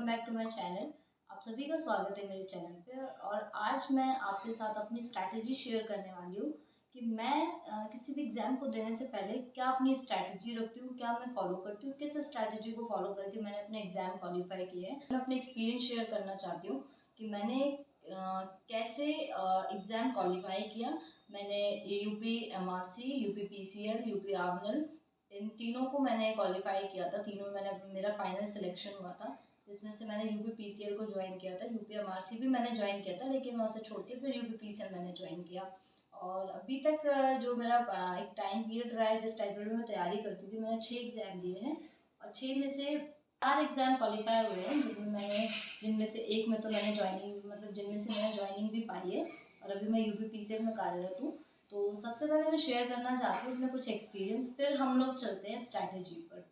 Back to my channel. आप सभी का स्वागत है मेरे चैनल पे। और आज मैं आपके साथ अपनी स्ट्रैटेजी शेयर करने वाली हूँ कि मैं किसी भी एग्ज़ाम को देने से पहले क्या अपनी स्ट्रैटेजी रखती हूँ, क्या मैं फॉलो करती हूँ, किस स्ट्रैटेजी को फॉलो करके मैंने अपने एग्ज़ाम क्वालिफाई किए हैं। मैं अपने एक्सपीरियंस शेयर करना चाहती हूँ कि मैंने कैसे एग्ज़ाम क्वालिफाई किया। मैंने UP MRC, UP PCL, UP आर्मल, इन तीनों को मैंने क्वालिफाई किया था। तीनों मैंने मेरा फाइनल सिलेक्शन हुआ था, जिसमें से मैंने यूपी पीसीएल को ज्वाइन किया था। यूपी एमआरसी भी मैंने ज्वाइन किया था, लेकिन मैं उसे छोड़ के फिर यूपी पीसीएल मैंने ज्वाइन किया। और अभी तक जो मेरा एक टाइम पीरियड रहा है, जिस टाइम पीरियड में मैं तैयारी करती थी, मैंने 6 एग्ज़ाम दिए हैं और 6 में से 4 एग्ज़ाम क्वालिफाई हुए हैं, जिनमें से एक में तो मैंने ज्वाइनिंग जिनमें से मैंने ज्वाइनिंग भी पाई है और अभी मैं यूपी पीसीएल में कार्यरत हूँ। तो सबसे पहले मैं शेयर करना चाहती हूँ अपने कुछ एक्सपीरियंस, फिर हम लोग चलते हैं स्ट्रैटेजी पर।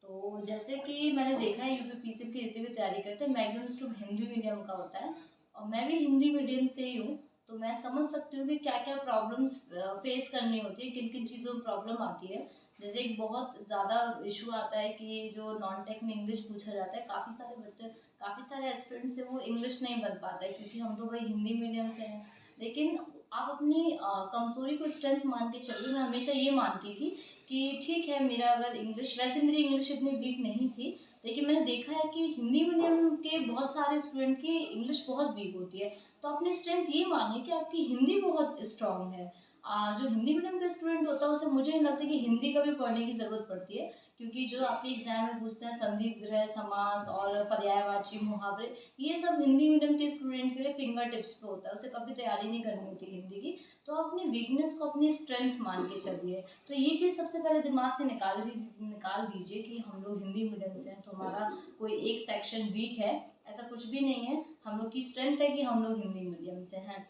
तो जैसे कि मैंने देखा है यूपी पीसीएल की जितनी भी तैयारी करते हैं मैक्सिमम स्टूडेंट हिंदी मीडियम का होता है और मैं भी हिंदी मीडियम से ही हूँ। तो मैं समझ सकती हूँ कि क्या क्या प्रॉब्लम्स फेस करनी होती है, किन किन चीज़ों में प्रॉब्लम आती है। जैसे एक बहुत ज़्यादा इशू आता है कि जो नॉन टेक में इंग्लिश पूछा जाता है, काफ़ी सारे एस्पिरेंट से वो इंग्लिश नहीं बन पाता है, क्योंकि हम तो भाई हिंदी मीडियम से हैं। लेकिन आप अपनी कमज़ोरी को स्ट्रेंथ मान के चलिए। मैं हमेशा ये मानती थी कि ठीक है, मेरा अगर इंग्लिश, वैसे मेरी इंग्लिश इतनी वीक नहीं थी, लेकिन मैंने देखा है कि हिंदी मीडियम के बहुत सारे स्टूडेंट की इंग्लिश बहुत वीक होती है। तो अपनी स्ट्रेंथ ये मानिए कि आपकी हिंदी बहुत स्ट्रांग है। जो हिंदी मीडियम का स्टूडेंट होता है उसे मुझे नहीं लगता कि हिंदी का भी पढ़ने की ज़रूरत पड़ती है, क्योंकि जो आपके एग्जाम में पूछते हैं संधि, गृह, समास और पर्यायवाची, मुहावरे, ये सब हिंदी मीडियम के स्टूडेंट के लिए फिंगर टिप्स पे होता है, उसे कभी तैयारी नहीं करनी होती हिंदी की। तो अपनी वीकनेस को अपनी स्ट्रेंथ मान के चलिए। तो ये चीज़ सबसे पहले दिमाग से निकाल दीजिए कि हम लोग हिंदी मीडियम से हैं तो हमारा कोई एक सेक्शन वीक है, ऐसा कुछ भी नहीं है। हम लोग की स्ट्रेंथ है कि हम लोग हिंदी मीडियम से हैं।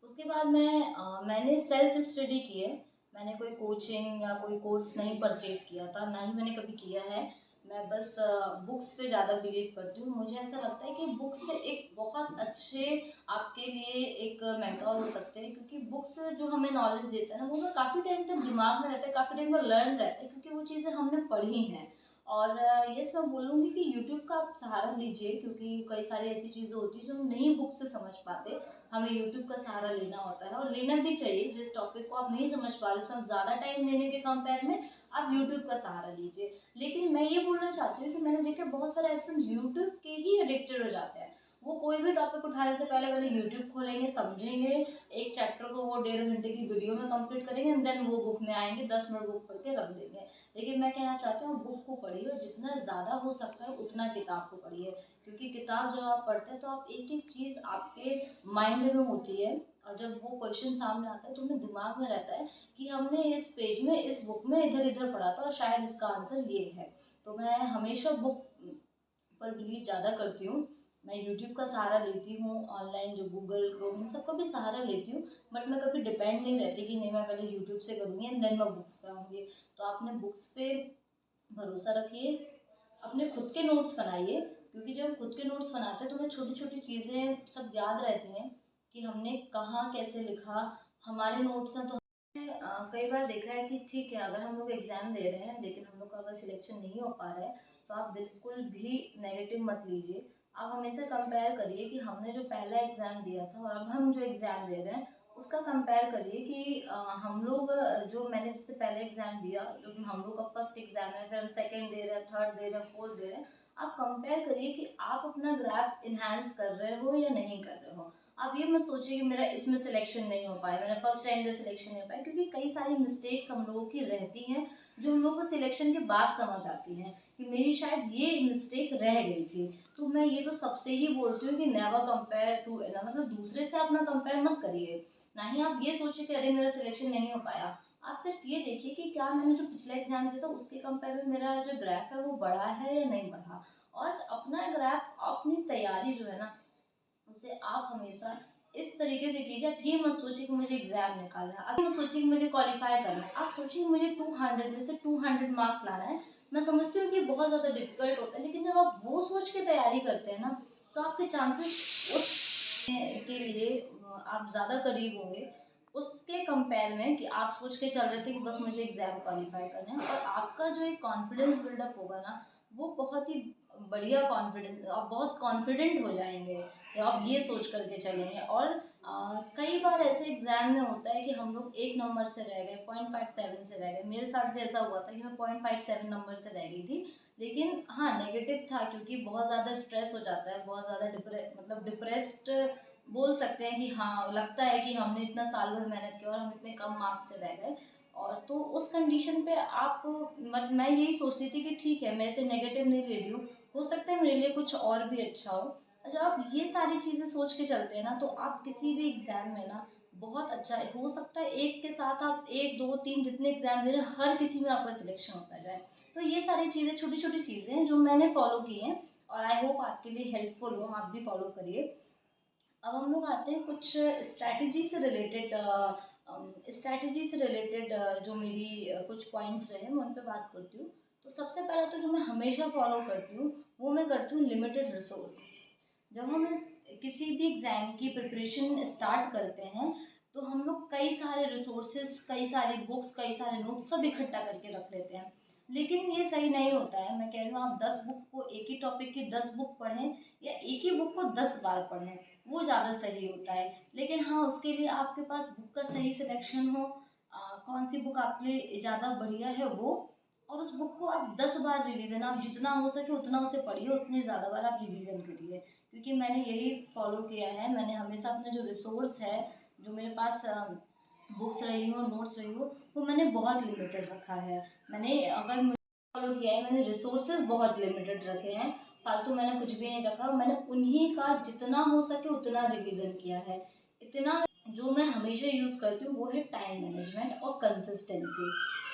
उसके बाद मैंने सेल्फ स्टडी की है। मैंने कोई कोचिंग या कोई कोर्स नहीं परचेज किया था, ना ही मैंने कभी किया है। मैं बस बुक्स पे ज़्यादा बिलीव करती हूँ। मुझे ऐसा लगता है कि बुक्स एक बहुत अच्छे आपके लिए एक मेंटोर हो सकते हैं, क्योंकि बुक्स जो हमें नॉलेज देता है ना, वो काफ़ी टाइम तक दिमाग में रहता है, काफ़ी टाइम तक लर्न रहता है, क्योंकि वो चीज़ें हमने पढ़ी हैं। और यस, मैं बोलूँगी कि यूट्यूब का आप सहारा लीजिए, क्योंकि कई सारी ऐसी चीज़ें होती हैं जो हम नहीं बुक से समझ पाते, हमें यूट्यूब का सहारा लेना होता है और लेना भी चाहिए। जिस टॉपिक को आप नहीं समझ पा रहे, उसमें आप ज़्यादा टाइम लेने के कंपेयर में आप यूट्यूब का सहारा लीजिए। लेकिन मैं ये बोलना चाहती हूँ कि मैंने देखा बहुत सारे स्टूडेंट यूट्यूब के ही एडिक्टेड हो जाते हैं। वो कोई भी टॉपिक उठाने से पहले पहले यूट्यूब खोलेंगे, समझेंगे, एक चैप्टर को वो 1.5 घंटे की वीडियो में कंप्लीट करेंगे एंड देन वो बुक में आएंगे, 10 मिनट बुक पढ़ के रख देंगे। लेकिन मैं कहना चाहती हूँ बुक को पढ़िए और जितना ज़्यादा हो सकता है उतना किताब को पढ़िए, क्योंकि किताब जब आप पढ़ते हैं तो आप एक एक चीज़ आपके माइंड में होती है और जब वो क्वेश्चन सामने आता है तो हमें दिमाग में रहता है कि हमने इस पेज में, इस बुक में इधर इधर पढ़ा था और शायद इसका आंसर ये है। तो मैं हमेशा बुक पर बिलीव ज़्यादा करती हूँ। मैं यूट्यूब का सहारा लेती हूँ, ऑनलाइन जो गूगल क्रोम इन सबका भी सहारा लेती हूँ, बट मैं कभी डिपेंड नहीं रहती कि नहीं मैं पहले यूट्यूब से करूँगी एंड देन मैं बुक्स पे आऊँगी। तो आपने बुक्स पे भरोसा रखिए, अपने खुद के नोट्स बनाइए, क्योंकि जब खुद के नोट्स बनाते हैं तो हमें छोटी छोटी चीज़ें सब याद रहती हैं कि हमने कहाँ कैसे लिखा। हमारे नोट्स हैं तो कई बार देखा है कि ठीक है, अगर हम लोग एग्ज़ाम दे रहे हैं लेकिन हम लोग का अगर सिलेक्शन नहीं हो पा रहा है, तो आप बिल्कुल भी नेगेटिव मत लीजिए। आप हमेशा कंपेयर करिए कि हमने जो पहला एग्ज़ाम दिया था और अब हम जो एग्ज़ाम दे रहे हैं उसका कंपेयर करिए कि हम लोग जो मैंने जिससे पहले एग्ज़ाम दिया, जो हम लोग का फर्स्ट एग्ज़ाम है, फिर हम सेकेंड दे रहे हैं, थर्ड दे रहे हैं, फोर्थ दे रहे हैं, आप कंपेयर करिए कि आप अपना ग्राफ इन्हांस कर रहे हो या नहीं कर रहे हो। आप ये मत सोचिए कि मेरा इसमें सिलेक्शन नहीं हो पाया, मेरा फर्स्ट टाइम में सिलेक्शन नहीं हो पाया, क्योंकि कई सारी मिस्टेक्स हम लोगों की रहती हैं जो हम लोगों को सिलेक्शन के बाद समझ आती हैं कि मेरी शायद ये मिस्टेक रह गई थी। तो मैं ये तो सबसे ही बोलती हूँ कि नेवर कंपेयर टू, दूसरे से अपना कंपेयर मत करिए। ना ही आप ये सोचिए कि अरे मेरा सिलेक्शन नहीं हो पाया। आप सिर्फ ये देखिए कि क्या मैंने जो पिछला एग्जाम दिया था उसके कंपेयर में मेरा जो ग्राफ है वो बढ़ा है या नहीं बढ़ा। और अपना ग्राफ, अपनी तैयारी जो है ना, उसे आप हमेशा इस तरीके से कीजिए। आप ये मत सोचिए कि मुझे एग्जाम निकालना है, आप ये मत सोचिए कि मुझे क्वालिफाई करना है, आप सोचिए कि मुझे 200 में से 200 मार्क्स लाना है। मैं समझती हूँ कि बहुत ज़्यादा डिफिकल्ट होता है, लेकिन जब आप वो सोच के तैयारी करते हैं ना, तो आपके चांसेस उस के लिए आप ज़्यादा करीब होंगे उसके कंपेयर में कि आप सोच के चल रहे थे कि बस मुझे एग्जाम क्वालिफाई करना है। और आपका जो एक कॉन्फिडेंस बिल्डअप होगा ना, वो बहुत ही बढ़िया कॉन्फिडेंस, आप बहुत कॉन्फिडेंट हो जाएंगे या आप ये सोच करके चलेंगे। और कई बार ऐसे एग्जाम में होता है कि हम लोग एक नंबर से रह गए, 0.57 से रह गए। मेरे साथ भी ऐसा हुआ था कि मैं 0.57 नंबर से रह गई थी। लेकिन हाँ, नेगेटिव था क्योंकि बहुत ज़्यादा स्ट्रेस हो जाता है, बहुत ज़्यादा डिप्रेस्ड बोल सकते हैं कि हाँ, लगता है कि हमने इतना साल भर मेहनत किया और हम इतने कम मार्क्स से रह गए। और तो उस कंडीशन पे आप मैं यही सोचती थी कि ठीक है, मैं इसे नेगेटिव नहीं ले रही हूँ, हो सकता है मेरे लिए कुछ और भी अच्छा हो। और जब आप ये सारी चीज़ें सोच के चलते हैं ना, तो आप किसी भी एग्ज़ाम में ना बहुत अच्छा हो सकता है, एक के साथ आप 1 2 3 जितने एग्ज़ाम दे रहे हैं, हर किसी में आपका सिलेक्शन होता जाए। तो ये सारी चीज़ें, छोटी छोटी चीज़ें हैं जो मैंने फॉलो की हैं और आई होप आपके लिए हेल्पफुल हो, आप भी फॉलो करिए। अब हम लोग आते हैं कुछ स्ट्रैटेजी से रिलेटेड जो मेरी कुछ पॉइंट्स रहे, मैं उन पे बात करती हूँ। तो सबसे पहला तो जो मैं हमेशा फॉलो करती हूँ, वो मैं करती हूँ लिमिटेड रिसोर्स। जब हम किसी भी एग्ज़ाम की प्रिपरेशन स्टार्ट करते हैं, तो हम लोग कई सारे रिसोर्सेज, कई सारी बुक्स, कई सारे नोट्स सब इकट्ठा करके रख लेते हैं। लेकिन ये सही नहीं होता है। मैं कह रही हूँ, आप 10 बुक को, एक ही टॉपिक की 10 बुक पढ़ें या एक ही बुक को 10 बार पढ़ें, वो ज़्यादा सही होता है। लेकिन हाँ, उसके लिए आपके पास बुक का सही सिलेक्शन हो, कौन सी बुक आपके लिए ज़्यादा बढ़िया है वो, और उस बुक को आप 10 बार रिवीजन, आप जितना हो सके उतना उसे पढ़िए, उतने ज़्यादा बार आप रिवीजन करिए। क्योंकि मैंने यही फॉलो किया है। मैंने हमेशा अपना जो रिसोर्स है, जो मेरे पास बुक्स रही हो, नोट्स रही हो, वो मैंने बहुत लिमिटेड रखा है। मैंने अगर मुझे फॉलो किया है, मैंने रिसोर्सेज बहुत लिमिटेड रखे हैं, फालतू मैंने कुछ भी नहीं रखा। मैंने उन्हीं का जितना हो सके उतना रिवीजन किया है। इतना जो मैं हमेशा यूज़ करती हूँ वो है टाइम मैनेजमेंट और कंसिस्टेंसी।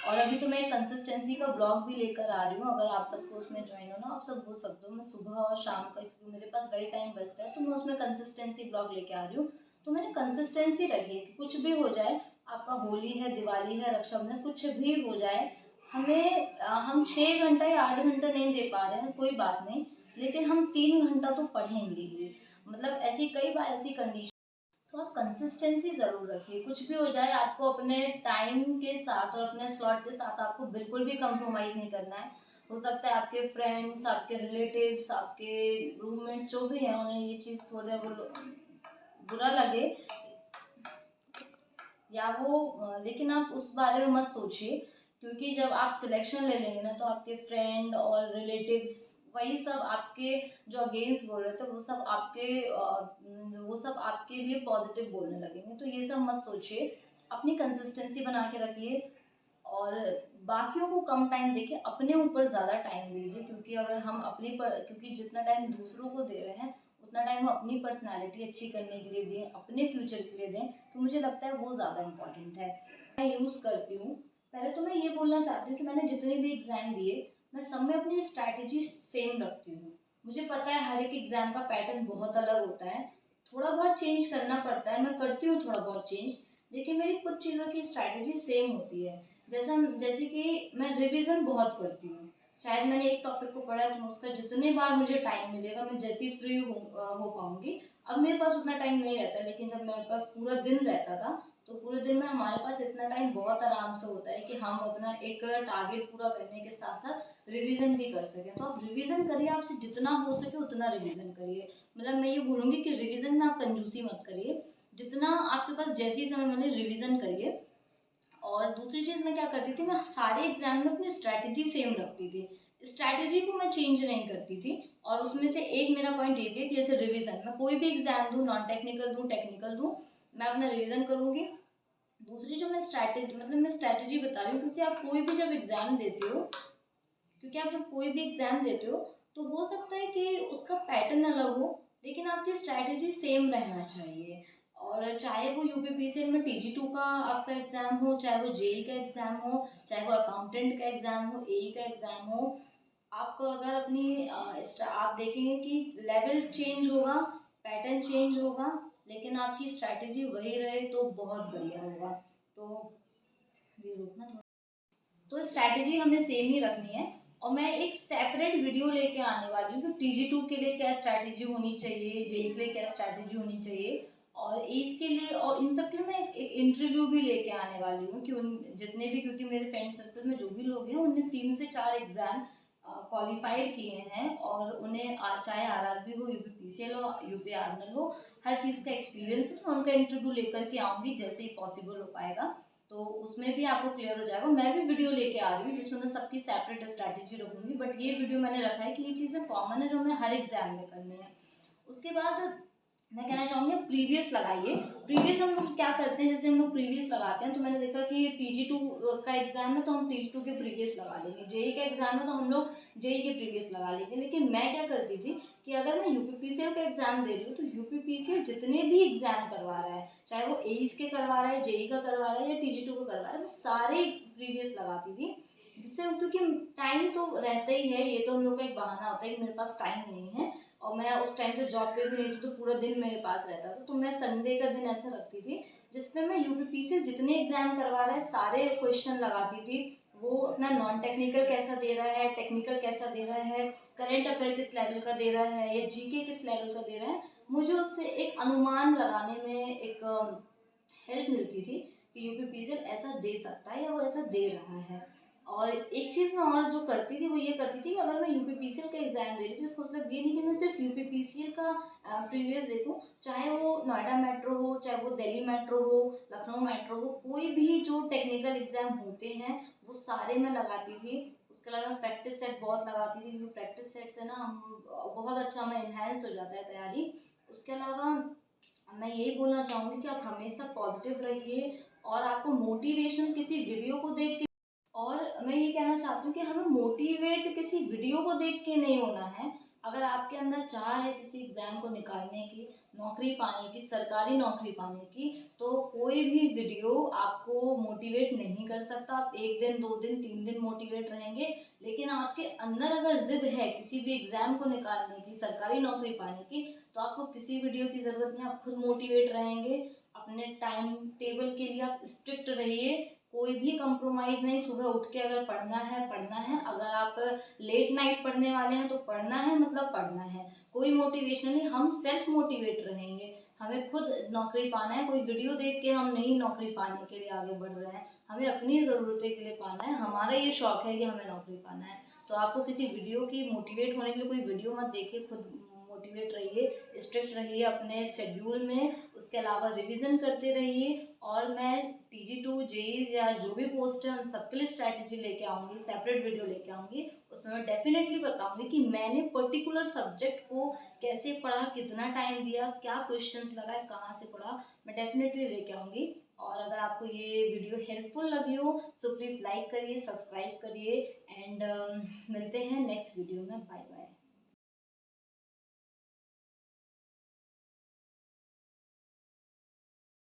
और अभी तो मैं कंसिस्टेंसी का ब्लॉग भी लेकर आ रही हूँ, अगर आप सबको उसमें ज्वाइन होना, आप सब हो सकते हो। मैं सुबह और शाम का, क्योंकि मेरे पास वही टाइम बचता है, तो मैं उसमें कंसिस्टेंसी ब्लॉग लेके आ रही हूँ। तो मैंने कंसिस्टेंसी रखी है कि कुछ भी हो जाए, आपका होली है, दिवाली है, रक्षाबंधन, कुछ भी हो जाए, हम 6 घंटा या 8 घंटा नहीं दे पा रहे हैं, कोई बात नहीं, लेकिन हम 3 घंटा तो पढ़ेंगे ही। मतलब ऐसी कई बार ऐसी कंडीशन, तो आप कंसिस्टेंसी ज़रूर रखिए। कुछ भी हो जाए, आपको अपने टाइम के साथ और अपने स्लॉट के साथ आपको बिल्कुल भी कंप्रोमाइज़ नहीं करना है। हो सकता है आपके फ्रेंड्स, आपके रिलेटिव्स, आपके रूममेट्स जो भी हैं, उन्हें ये चीज़ थोड़ा वो बुरा लगे, या वो लेकिन आप उस बारे में मत सोचिए। क्योंकि जब आप सिलेक्शन ले लेंगे ना, तो आपके फ्रेंड और रिलेटिव्स, वही सब आपके जो अगेंस्ट बोल रहे थे, वो सब आपके लिए पॉजिटिव बोलने लगेंगे। तो ये सब मत सोचिए, अपनी कंसिस्टेंसी बना के रखिए और बाकियों को कम टाइम देके अपने ऊपर ज़्यादा टाइम दीजिए। क्योंकि अगर हम क्योंकि जितना टाइम दूसरों को दे रहे हैं, उतना टाइम हम अपनी पर्सनालिटी अच्छी करने के लिए दें, अपने फ्यूचर के लिए दें, तो मुझे लगता है वो ज़्यादा इम्पोर्टेंट है। मैं यूज़ करती हूँ। पहले तो मैं ये बोलना चाहती हूँ कि मैंने जितने भी एग्ज़ाम दिए, मैं सब में अपनी स्ट्रैटेजी सेम रखती हूँ। मुझे पता है हर एक एग्ज़ाम का पैटर्न बहुत अलग होता है, थोड़ा बहुत चेंज करना पड़ता है, मैं करती हूँ थोड़ा बहुत चेंज, लेकिन मेरी कुछ चीज़ों की स्ट्रैटेजी सेम होती है। जैसे कि मैं रिवीजन बहुत करती हूँ। शायद मैंने एक टॉपिक को पढ़ा है, तो मैं उसका जितने बार मुझे टाइम मिलेगा, मैं जैसे ही फ्री हो पाऊंगी। अब मेरे पास उतना टाइम नहीं रहता, लेकिन जब मेरे पास पूरा दिन रहता था, तो पूरे दिन में हमारे पास इतना टाइम बहुत आराम से होता है कि हम अपना एक टारगेट पूरा करने के साथ साथ रिवीजन भी कर सकें। तो आप रिवीजन करिए, आपसे जितना हो सके उतना रिवीजन करिए। मतलब मैं ये बोलूँगी कि रिवीजन में आप कंजूसी मत करिए, जितना आपके पास जैसी समय मिले रिवीजन करिए। और दूसरी चीज़ मैं क्या करती थी, मैं सारे एग्जाम में अपनी स्ट्रैटेजी सेम रखती थी, स्ट्रैटेजी को मैं चेंज नहीं करती थी। और उसमें से एक मेरा पॉइंट ये भी है कि जैसे रिवीजन, मैं कोई भी एग्जाम दूँ, नॉन टेक्निकल दूँ, टेक्निकल दूँ, मैं अपना रिवीजन करूँगी। दूसरी जो मैं स्ट्रैटेजी, मतलब मैं स्ट्रैटेजी बता रही हूँ, क्योंकि आप कोई भी जब एग्जाम देते हो, क्योंकि आप जब कोई भी एग्जाम देते हो, तो हो सकता है कि उसका पैटर्न अलग हो, लेकिन आपकी स्ट्रैटेजी सेम रहना चाहिए। और चाहे वो यूपीपीसीएल में टीजी 2 का आपका एग्जाम हो, चाहे वो जेई का एग्जाम हो, चाहे वो अकाउंटेंट का एग्जाम हो, एई का एग्जाम हो, आप अगर आप देखेंगे कि लेवल चेंज होगा, पैटर्न चेंज होगा, लेकिन आपकी स्ट्रैटेजी वही रहे तो बहुत बढ़िया होगा। तो ये रुकना थोड़ा, तो स्ट्रैटेजी हमें सेम ही रखनी है। और मैं एक सेपरेट वीडियो लेके आने वाली हूँ कि टीजी 2 के लिए क्या स्ट्रैटेजी होनी चाहिए, जेई के लिए क्या स्ट्रैटेजी होनी चाहिए, और एज के लिए, और इन सब के लिए मैं एक इंटरव्यू भी लेके आने वाली हूँ कि उन जितने भी, क्योंकि मेरे फ्रेंड सर्कल में जो भी लोग हैं, उनने 3 से 4 एग्जाम क्वालिफाइड किए हैं और उन्हें चाहे आरआरबी हो, यूपीपीसीएल हो, यूपीआरएल हो, हर चीज़ का एक्सपीरियंस हो, तो मैं उनका इंटरव्यू लेकर के आऊँगी जैसे ही पॉसिबल हो पाएगा। तो उसमें भी आपको क्लियर हो जाएगा। मैं भी वीडियो लेके आ रही हूँ जिसमें मैं सबकी सेपरेट स्ट्रैटेजी रखूँगी, बट ये वीडियो मैंने रखा है कि ये चीज़ें कॉमन है जो हमें हर एग्जाम में करनी है। उसके बाद मैं कहना चाहूँगी प्रीवियस लगाइए। प्रीवियस हम लोग क्या करते हैं, जैसे हम लोग प्रीवियस लगाते हैं तो मैंने देखा कि TG2 का एग्जाम है तो हम TG2 के प्रीवियस लगा लेंगे, जेई का एग्जाम है तो हम लोग जेई के प्रीवियस लगा लेंगे। लेकिन मैं क्या करती थी कि अगर मैं यूपीपीसीएल का एग्जाम दे रही हूँ तो यूपीपीसीएल जितने भी एग्जाम करवा रहा है, चाहे वो एईस के करवा रहा है, जेई का करवा रहा है या TG2 का करवा रहा है, मैं सारे प्रीवियस लगाती थी। जिससे क्योंकि टाइम तो रहता ही है, ये तो हम लोग का एक बहाना होता है कि मेरे पास टाइम नहीं है, और मैं उस टाइम पे जॉब पे भी नहीं थी तो पूरा दिन मेरे पास रहता था, तो मैं संडे का दिन ऐसा रखती थी जिसमें मैं यूपीपीसीएल जितने एग्जाम करवा रहा है सारे क्वेश्चन लगाती थी। वो अपना नॉन टेक्निकल कैसा दे रहा है, टेक्निकल कैसा दे रहा है, करंट अफेयर किस लेवल का दे रहा है या जीके किस लेवल का दे रहा है, मुझे उससे एक अनुमान लगाने में एक हेल्प मिलती थी कि यूपीपीसीएल ऐसा दे सकता है या वो ऐसा दे रहा है। और एक चीज़ मैं और जो करती थी वो ये करती थी कि अगर मैं यूपीपीसीएल का एग्जाम दे रही थी, इसका मतलब ये नहीं कि मैं सिर्फ यूपीपीसीएल का प्रीवियस देखूं, चाहे वो नोएडा मेट्रो हो, चाहे वो दिल्ली मेट्रो हो, लखनऊ मेट्रो हो, कोई भी जो टेक्निकल एग्जाम होते हैं वो सारे मैं लगाती थी। उसके अलावा मैं प्रैक्टिस सेट बहुत लगाती थी क्योंकि प्रैक्टिस सेट से ना हम बहुत अच्छा हमें इन्हेंस हो जाता है तैयारी। उसके अलावा मैं यही बोलना चाहूँगी कि आप हमेशा पॉजिटिव रहिए और आपको मोटिवेशन किसी वीडियो को देख के, और मैं ये कहना चाहती हूँ कि हमें मोटिवेट किसी वीडियो को देख के नहीं होना है। अगर आपके अंदर चाह है किसी एग्जाम को निकालने की, नौकरी पाने की, सरकारी नौकरी पाने की, तो कोई भी वीडियो आपको मोटिवेट नहीं कर सकता। आप एक दिन, 2 दिन, 3 दिन मोटिवेट रहेंगे, लेकिन आपके अंदर अगर जिद है किसी भी एग्जाम को निकालने की, सरकारी नौकरी पाने की, तो आपको किसी वीडियो की जरूरत नहीं, आप खुद मोटिवेट रहेंगे। अपने टाइम टेबल के लिए आप स्ट्रिक्ट रहिए, कोई भी कंप्रोमाइज नहीं। सुबह उठ के अगर पढ़ना है पढ़ना है, अगर आप लेट नाइट पढ़ने वाले हैं तो पढ़ना है, मतलब पढ़ना है। कोई मोटिवेशन नहीं, हम सेल्फ मोटिवेट रहेंगे। हमें खुद नौकरी पाना है, कोई वीडियो देख के हम नहीं नौकरी पाने के लिए आगे बढ़ रहे हैं, हमें अपनी ज़रूरतें के लिए पाना है। हमारा ये शौक है कि हमें नौकरी पाना है, तो आपको किसी वीडियो की मोटिवेट होने के लिए कोई वीडियो मत देखिए, खुद मोटिवेट रहिए, स्ट्रिक्ट रहिए अपने शेड्यूल में। उसके अलावा रिवीजन करते रहिए, और मैं TG2 जेई या जो भी पोस्ट है उन सबके लिए स्ट्रैटेजी लेके आऊँगी, सेपरेट वीडियो लेके आऊँगी। उसमें मैं डेफिनेटली बताऊँगी कि मैंने पर्टिकुलर सब्जेक्ट को कैसे पढ़ा, कितना टाइम दिया, क्या क्वेश्चंस लगाए, कहाँ से पढ़ा, मैं डेफिनेटली लेके आऊँगी। और अगर आपको ये वीडियो हेल्पफुल लगी हो सो प्लीज़ लाइक करिए, सब्सक्राइब करिए, एंड मिलते हैं नेक्स्ट वीडियो में। Bye bye.